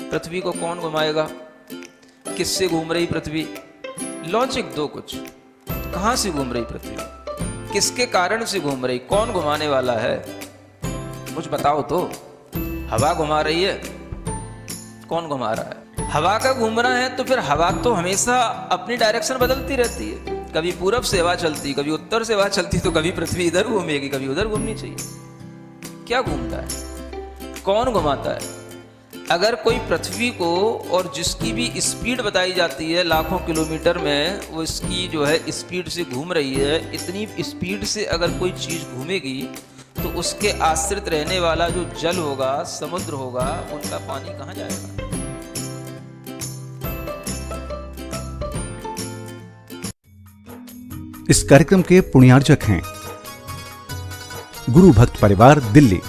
पृथ्वी को कौन घुमाएगा? किससे घूम रही पृथ्वी? लॉजिक दो कुछ। कहां से घूम रही पृथ्वी? किसके कारण से घूम रही? कौन घुमाने वाला है? कुछ बताओ तो। हवा घुमा रही है? कौन घुमा रहा है? हवा का घूमना है तो फिर हवा तो हमेशा अपनी डायरेक्शन बदलती रहती है। कभी पूरब से हवा चलती, कभी उत्तर से हवा चलती, तो कभी पृथ्वी इधर घूमेगी, कभी उधर घूमनी चाहिए। क्या घूमता है? कौन घुमाता है? अगर कोई पृथ्वी को, और जिसकी भी स्पीड बताई जाती है लाखों किलोमीटर में, वो इसकी जो है स्पीड से घूम रही है, इतनी स्पीड से अगर कोई चीज घूमेगी तो उसके आश्रित रहने वाला जो जल होगा, समुद्र होगा, उनका पानी कहां जाएगा? इस कार्यक्रम के पुण्यार्जक हैं गुरु भक्त परिवार, दिल्ली।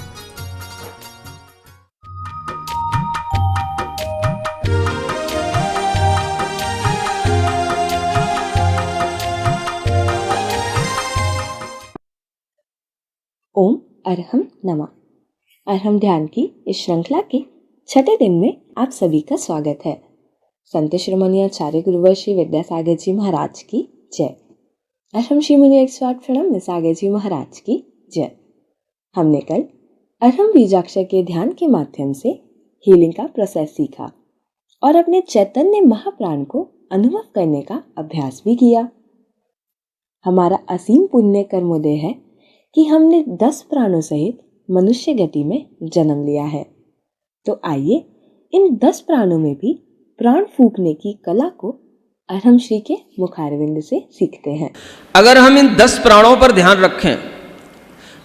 ओम अरहम नमः। अरहम ध्यान की इस श्रृंखला के छठे दिन में आप सभी का स्वागत है। संत शिरोमणि आचार्य गुरुवर श्री विद्यासागर जी महाराज की जय। अरहम श्री मुनि 108 प्रणम सागर जी महाराज की जय। हमने कल अरहम बीजाक्षर के ध्यान के माध्यम से हीलिंग का प्रोसेस सीखा और अपने चैतन्य महाप्राण को अनुभव करने का अभ्यास भी किया। हमारा असीम पुण्य कर्मोदय है कि हमने 10 प्राणों सहित मनुष्य गति में जन्म लिया है। तो आइए इन 10 प्राणों में भी प्राण फूंकने की कला को अरहम श्री के मुखारविंद से सीखते हैं। अगर हम इन 10 प्राणों पर ध्यान रखें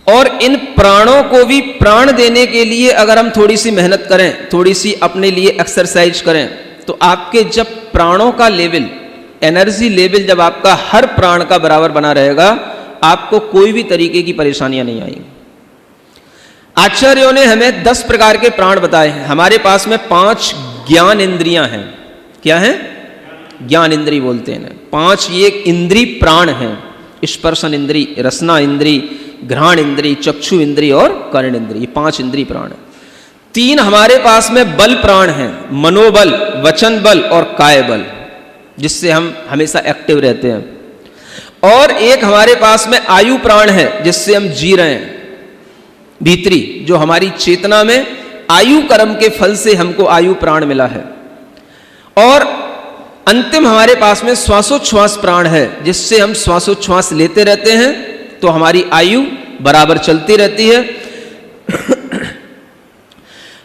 और इन प्राणों को भी प्राण देने के लिए अगर हम थोड़ी सी मेहनत करें, थोड़ी सी अपने लिए एक्सरसाइज करें, तो आपके जब प्राणों का लेवल, एनर्जी लेवल जब आपका हर प्राण का बराबर बना रहेगा, आपको कोई भी तरीके की परेशानियां नहीं आएंगी। आचार्यों ने हमें 10 प्रकार के प्राण बताए हैं। हमारे पास में 5 ज्ञान इंद्रियां हैं। क्या हैं? ज्ञान इंद्री बोलते हैं। 5 ये इंद्री प्राण हैं। स्पर्शन इंद्री, रसना इंद्री, घ्राण इंद्री, चक्षु इंद्री और कर्ण इंद्री। ये 5 इंद्री प्राण हैं। 3 हमारे पास में बल प्राण हैं, मनोबल, वचन बल और काय बल, जिससे हम हमेशा एक्टिव रहते हैं। और एक हमारे पास में आयु प्राण है, जिससे हम जी रहे हैं, भीतरी, जो हमारी चेतना में आयु कर्म के फल से हमको आयु प्राण मिला है। और अंतिम हमारे पास में श्वासोच्छ्वास प्राण है, जिससे हम श्वासोच्छ्वास लेते रहते हैं तो हमारी आयु बराबर चलती रहती है।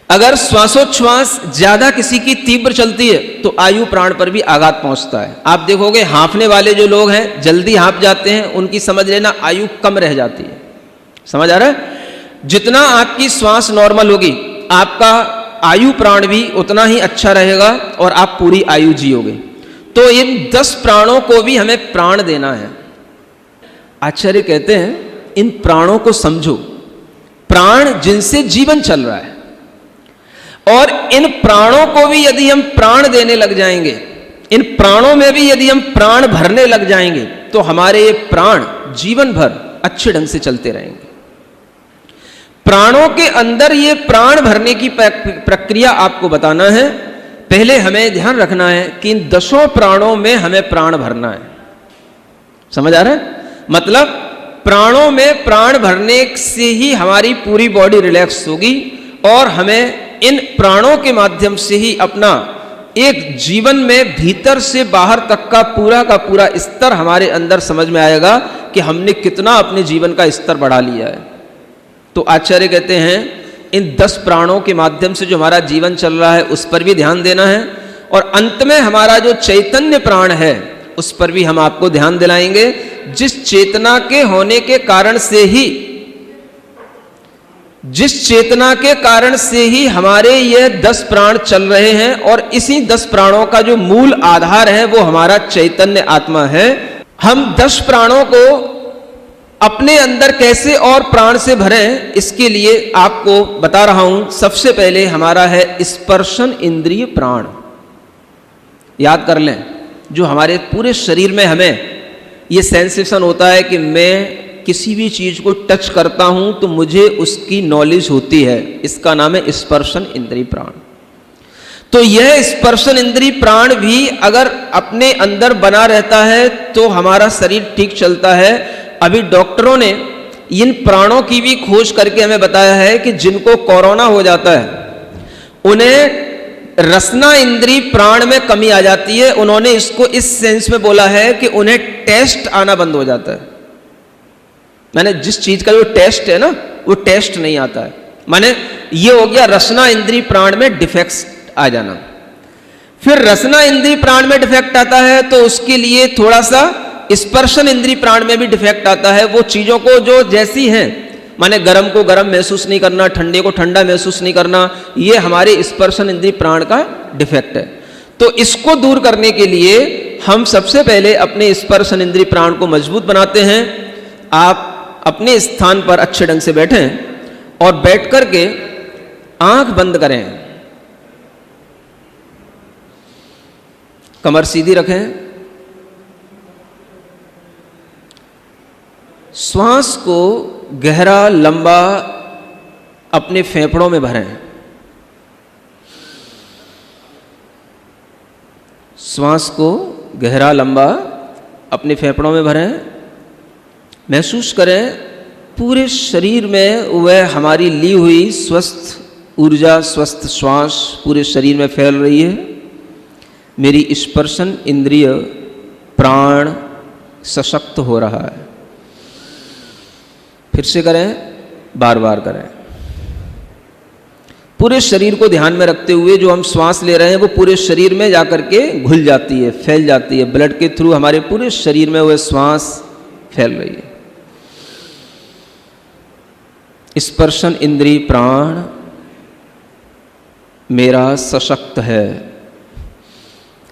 अगर श्वासोच्छ्वास ज्यादा किसी की तीव्र चलती है तो आयु प्राण पर भी आघात पहुंचता है। आप देखोगे हाँफने वाले जो लोग हैं, जल्दी हाँफ जाते हैं, उनकी समझ लेना आयु कम रह जाती है। समझ आ रहा है? जितना आपकी श्वास नॉर्मल होगी, आपका आयु प्राण भी उतना ही अच्छा रहेगा और आप पूरी आयु जियोगे। तो इन 10 प्राणों को भी हमें प्राण देना है। आचार्य कहते हैं इन प्राणों को समझो, प्राण जिनसे जीवन चल रहा है, और इन प्राणों को भी यदि हम प्राण देने लग जाएंगे, इन प्राणों में भी यदि हम प्राण भरने लग जाएंगे, तो हमारे ये प्राण जीवन भर अच्छे ढंग से चलते रहेंगे। प्राणों के अंदर ये प्राण भरने की प्रक्रिया आपको बताना है। पहले हमें ध्यान रखना है कि इन 10 प्राणों में हमें प्राण भरना है। समझ आ रहा है? मतलब प्राणों में प्राण भरने से ही हमारी पूरी बॉडी रिलैक्स होगी और हमें इन प्राणों के माध्यम से ही अपना एक जीवन में भीतर से बाहर तक का पूरा स्तर हमारे अंदर समझ में आएगा कि हमने कितना अपने जीवन का स्तर बढ़ा लिया है। तो आचार्य कहते हैं इन 10 प्राणों के माध्यम से जो हमारा जीवन चल रहा है उस पर भी ध्यान देना है, और अंत में हमारा जो चैतन्य प्राण है उस पर भी हम आपको ध्यान दिलाएंगे, जिस चेतना के होने के कारण से ही, जिस चेतना के कारण से ही हमारे ये 10 प्राण चल रहे हैं, और इसी 10 प्राणों का जो मूल आधार है वो हमारा चैतन्य आत्मा है। हम 10 प्राणों को अपने अंदर कैसे और प्राण से भरें, इसके लिए आपको बता रहा हूं। सबसे पहले हमारा है स्पर्शन इंद्रिय प्राण। याद कर लें, जो हमारे पूरे शरीर में हमें ये सेंसेशन होता है कि मैं किसी भी चीज को टच करता हूं तो मुझे उसकी नॉलेज होती है, इसका नाम है स्पर्शन इंद्रिय प्राण। तो यह स्पर्शन इंद्रिय प्राण भी अगर अपने अंदर बना रहता है तो हमारा शरीर ठीक चलता है। अभी डॉक्टरों ने इन प्राणों की भी खोज करके हमें बताया है कि जिनको कोरोना हो जाता है उन्हें रसना इंद्रिय प्राण में कमी आ जाती है। उन्होंने इसको इस सेंस में बोला है कि उन्हें टेस्ट आना बंद हो जाता है। माने जिस चीज का जो टेस्ट है ना वो टेस्ट नहीं आता है। माने ये हो गया रसना इंद्रिय प्राण में डिफेक्ट्स आ जाना। फिर रसना इंद्रिय प्राण में डिफेक्ट आता है तो उसके लिए थोड़ा सा स्पर्शन इंद्रिय प्राण में भी डिफेक्ट आता है। वो चीजों को जो जैसी हैं, माने गर्म को गर्म महसूस नहीं करना, ठंडे को ठंडा महसूस नहीं करना, ये हमारे स्पर्शन इंद्रिय प्राण का डिफेक्ट है। तो इसको दूर करने के लिए हम सबसे पहले अपने स्पर्शन इंद्रिय प्राण को मजबूत बनाते हैं। आप अपने स्थान पर अच्छे ढंग से बैठें और बैठ करके आंख बंद करें, कमर सीधी रखें, श्वास को गहरा लंबा अपने फेफड़ों में भरें। श्वास को गहरा लंबा अपने फेफड़ों में भरें। महसूस करें पूरे शरीर में वह हमारी ली हुई स्वस्थ ऊर्जा, स्वस्थ श्वास पूरे शरीर में फैल रही है। मेरी स्पर्शन इंद्रिय प्राण सशक्त हो रहा है। फिर से करें, बार बार करें। पूरे शरीर को ध्यान में रखते हुए जो हम श्वास ले रहे हैं वो पूरे शरीर में जाकर के घुल जाती है, फैल जाती है। ब्लड के थ्रू हमारे पूरे शरीर में वह श्वास फैल रही है। स्पर्शन इंद्रिय प्राण मेरा सशक्त है।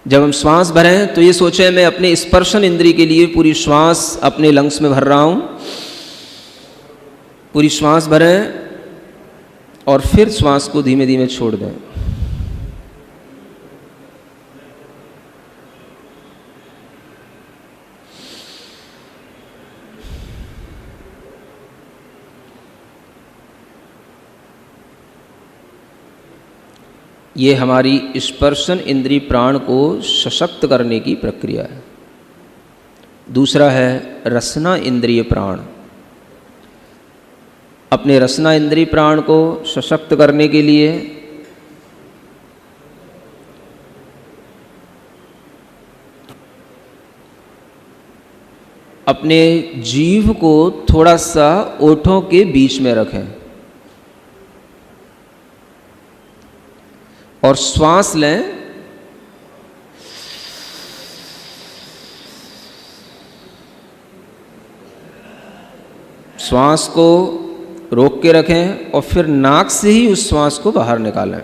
जब हम श्वास भरें तो ये सोचें मैं अपने स्पर्शन इंद्रिय के लिए पूरी श्वास अपने लंग्स में भर रहा हूं। पूरी श्वास भरें और फिर श्वास को धीमे धीमे छोड़ दें। ये हमारी स्पर्शन इंद्रिय प्राण को सशक्त करने की प्रक्रिया है। दूसरा है रसना इंद्रिय प्राण। अपने रसना इंद्रिय प्राण को सशक्त करने के लिए अपने जीभ को थोड़ा सा ओठों के बीच में रखें और श्वास लें। श्वास को रोक के रखें और फिर नाक से ही उस श्वास को बाहर निकालें।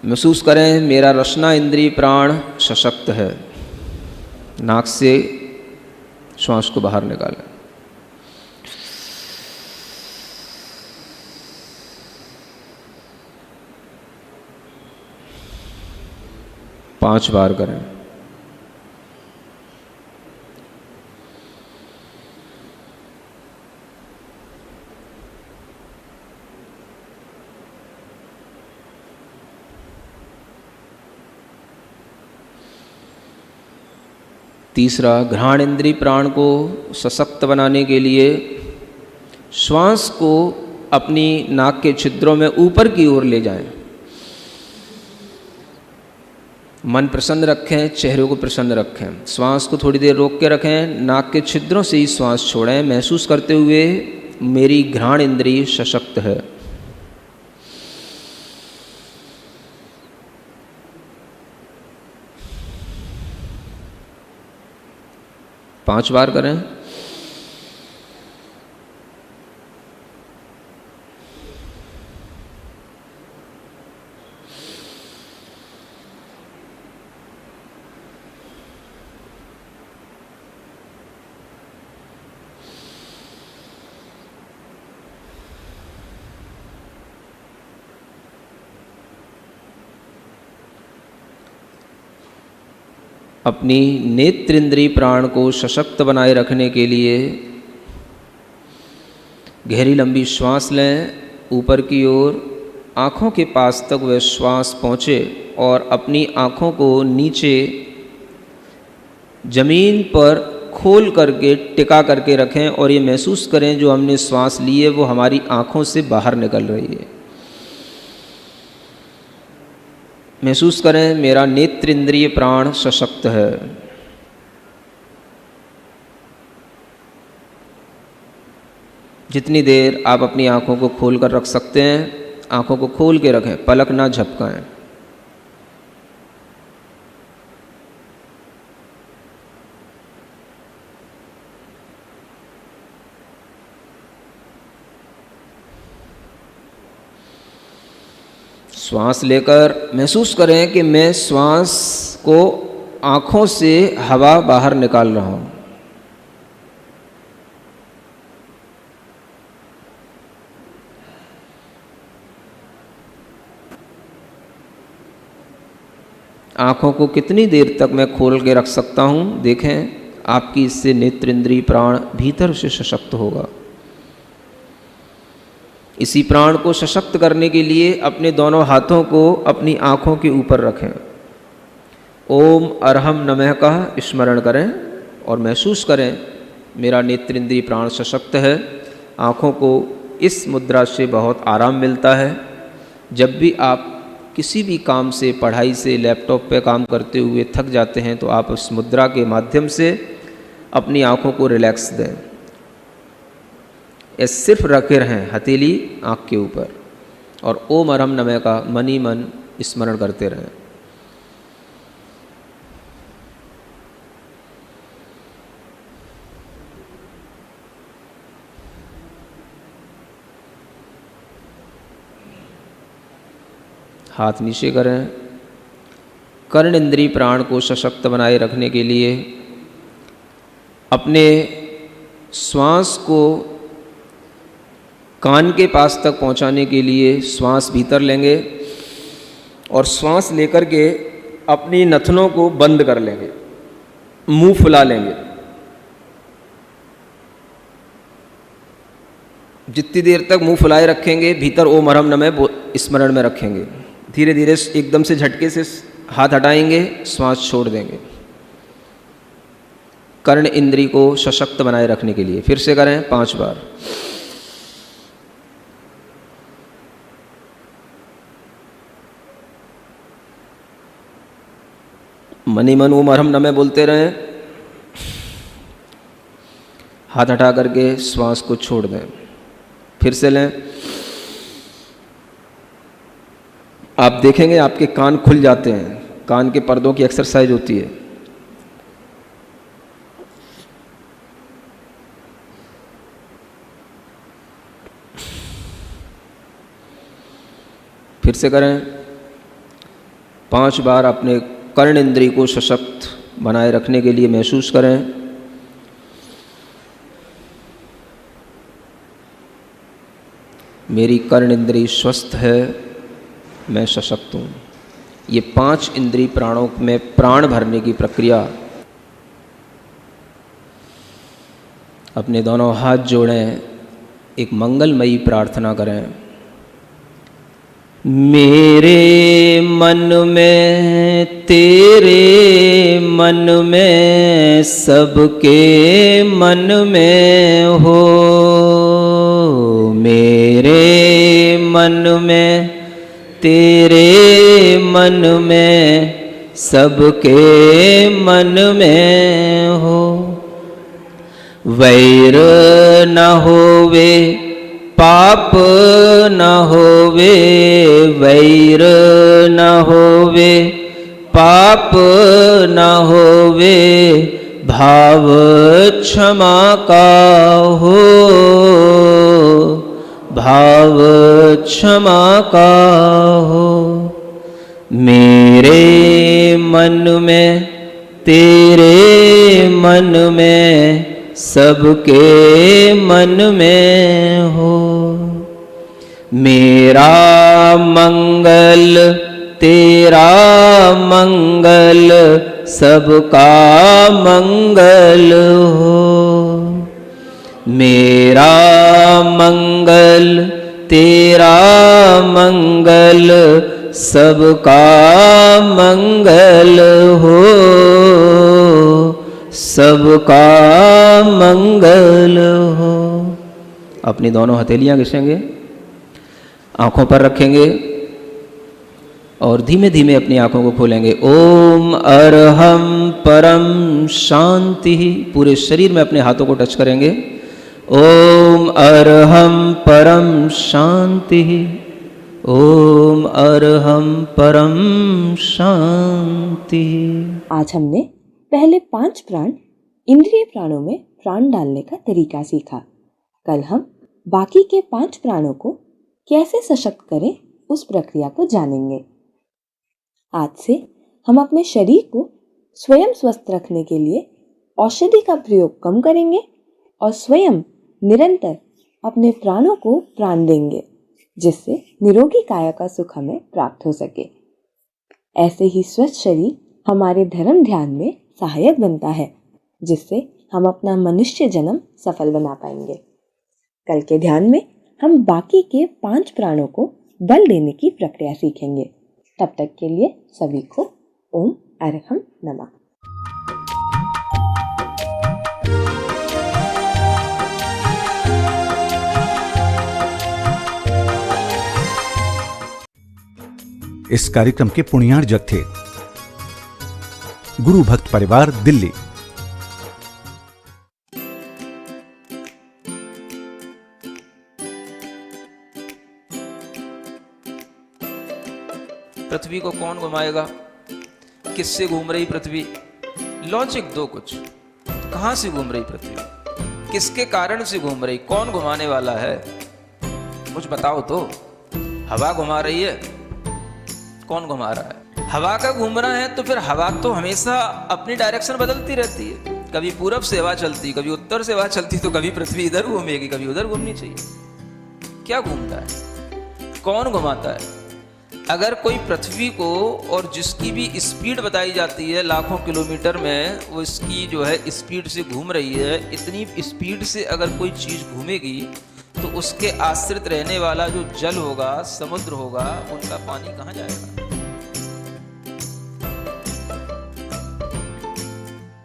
महसूस करें मेरा रसना इंद्रिय प्राण सशक्त है। नाक से श्वास को बाहर निकालें। पांच बार करें। तीसरा, घ्राण इंद्रिय प्राण को सशक्त बनाने के लिए श्वास को अपनी नाक के छिद्रों में ऊपर की ओर ले जाएं। मन प्रसन्न रखें, चेहरे को प्रसन्न रखें। श्वास को थोड़ी देर रोक के रखें, नाक के छिद्रों से ही श्वास छोड़ें, महसूस करते हुए मेरी घ्राण इंद्रिय सशक्त है। पांच बार करें। अपनी नेत्र इंद्रिय प्राण को सशक्त बनाए रखने के लिए गहरी लंबी श्वास लें ऊपर की ओर, आँखों के पास तक वह श्वास पहुँचे और अपनी आँखों को नीचे ज़मीन पर खोल करके टिका करके रखें और ये महसूस करें जो हमने श्वास ली है वो हमारी आँखों से बाहर निकल रही है। महसूस करें मेरा नेत्र इंद्रिय प्राण सशक्त है। जितनी देर आप अपनी आँखों को खोल कर रख सकते हैं, आँखों को खोल के रखें, पलक ना झपकाएं। श्वास लेकर महसूस करें कि मैं श्वास को आँखों से हवा बाहर निकाल रहा हूँ। आँखों को कितनी देर तक मैं खोल के रख सकता हूँ, देखें आपकी इससे नेत्र इंद्रिय प्राण भीतर से सशक्त होगा। इसी प्राण को सशक्त करने के लिए अपने दोनों हाथों को अपनी आँखों के ऊपर रखें। ओम अरहम नमः का स्मरण करें और महसूस करें मेरा नेत्र इंद्रिय प्राण सशक्त है। आँखों को इस मुद्रा से बहुत आराम मिलता है। जब भी आप किसी भी काम से, पढ़ाई से, लैपटॉप पे काम करते हुए थक जाते हैं तो आप उस मुद्रा के माध्यम से अपनी आँखों को रिलैक्स दें। ये सिर्फ रखे रहें हथेली आँख के ऊपर और ओम अरहम नमः का मन ही मन स्मरण करते रहें। हाथ नीचे करें। कर्ण इंद्रिय प्राण को सशक्त बनाए रखने के लिए अपने श्वास को कान के पास तक पहुंचाने के लिए श्वास भीतर लेंगे और श्वास लेकर के अपनी नथनों को बंद कर लेंगे, मुंह फुला लेंगे। जितनी देर तक मुंह फुलाए रखेंगे भीतर ओम अरहम नमः स्मरण में रखेंगे। धीरे धीरे एकदम से झटके से हाथ हटाएंगे, श्वास छोड़ देंगे। कर्ण इंद्रिय को सशक्त बनाए रखने के लिए फिर से करें 5 बार। मनी मन ओम अरहम नमः बोलते रहें। हाथ हटा करके श्वास को छोड़ दें। फिर से लें। आप देखेंगे आपके कान खुल जाते हैं, कान के पर्दों की एक्सरसाइज होती है। फिर से करें 5 बार। अपने कर्ण इंद्रिय को सशक्त बनाए रखने के लिए महसूस करें मेरी कर्ण इंद्रिय स्वस्थ है, मैं सशक्त हूँ। ये 5 इंद्रिय प्राणों में प्राण भरने की प्रक्रिया। अपने दोनों हाथ जोड़ें, एक मंगलमयी प्रार्थना करें। मेरे मन में, तेरे मन में, सबके मन में हो। मेरे मन में, तेरे मन में, सबके मन में हो। वैर न होवे, पाप न होवे, वैर न होवे, पाप न होवे, भाव क्षमा का हो, भाव क्षमा का हो। मेरे मन में, तेरे मन में, सबके मन में हो। मेरा मंगल, तेरा मंगल, सबका मंगल हो। मेरा मंगल तेरा मंगल सबका मंगल हो, सबका मंगल हो। अपनी दोनों हथेलियां घिसेंगे, आंखों पर रखेंगे और धीमे धीमे अपनी आंखों को खोलेंगे। ओम अरहम परम शांति। पूरे शरीर में अपने हाथों को टच करेंगे। ओम अरहम परम शांति, ओम अरहम परम शांति। आज हमने पहले 5 प्राण इंद्रिय प्राणों में प्राण डालने का तरीका सीखा। कल हम बाकी के 5 प्राणों को कैसे सशक्त करें उस प्रक्रिया को जानेंगे। आज से हम अपने शरीर को स्वयं स्वस्थ रखने के लिए औषधि का प्रयोग कम करेंगे और स्वयं निरंतर अपने प्राणों को प्राण देंगे, जिससे निरोगी काया का सुख हमें प्राप्त हो सके। ऐसे ही स्वस्थ शरीर हमारे धर्म ध्यान में सहायक बनता है, जिससे हम अपना मनुष्य जन्म सफल बना पाएंगे। कल के ध्यान में हम बाकी के 5 प्राणों को बल देने की प्रक्रिया सीखेंगे। तब तक के लिए सभी को ओम अरहम नमः। इस कार्यक्रम के पुण्यार्जक थे गुरु भक्त परिवार, दिल्ली। पृथ्वी को कौन घुमाएगा? किससे घूम रही पृथ्वी? लॉजिक दो कुछ। कहां से घूम रही पृथ्वी? किसके कारण से घूम रही? कौन घुमाने वाला है? कुछ बताओ तो। हवा घुमा रही है? कौन घुमा रहा है? हवा का घूमना है तो फिर हवा तो हमेशा अपनी डायरेक्शन बदलती रहती है। कभी पूरब से हवा चलती, कभी उत्तर से हवा चलती, तो कभी पृथ्वी इधर घूमेगी, कभी उधर घूमनी चाहिए। क्या घूमता है? कौन घुमाता है? अगर कोई पृथ्वी को, और जिसकी भी स्पीड बताई जाती है लाखों किलोमीटर में, वो इसकी जो है स्पीड से घूम रही है, इतनी स्पीड से अगर कोई चीज़ घूमेगी तो उसके आश्रित रहने वाला जो जल होगा, समुद्र होगा, उनका पानी कहाँ जाएगा?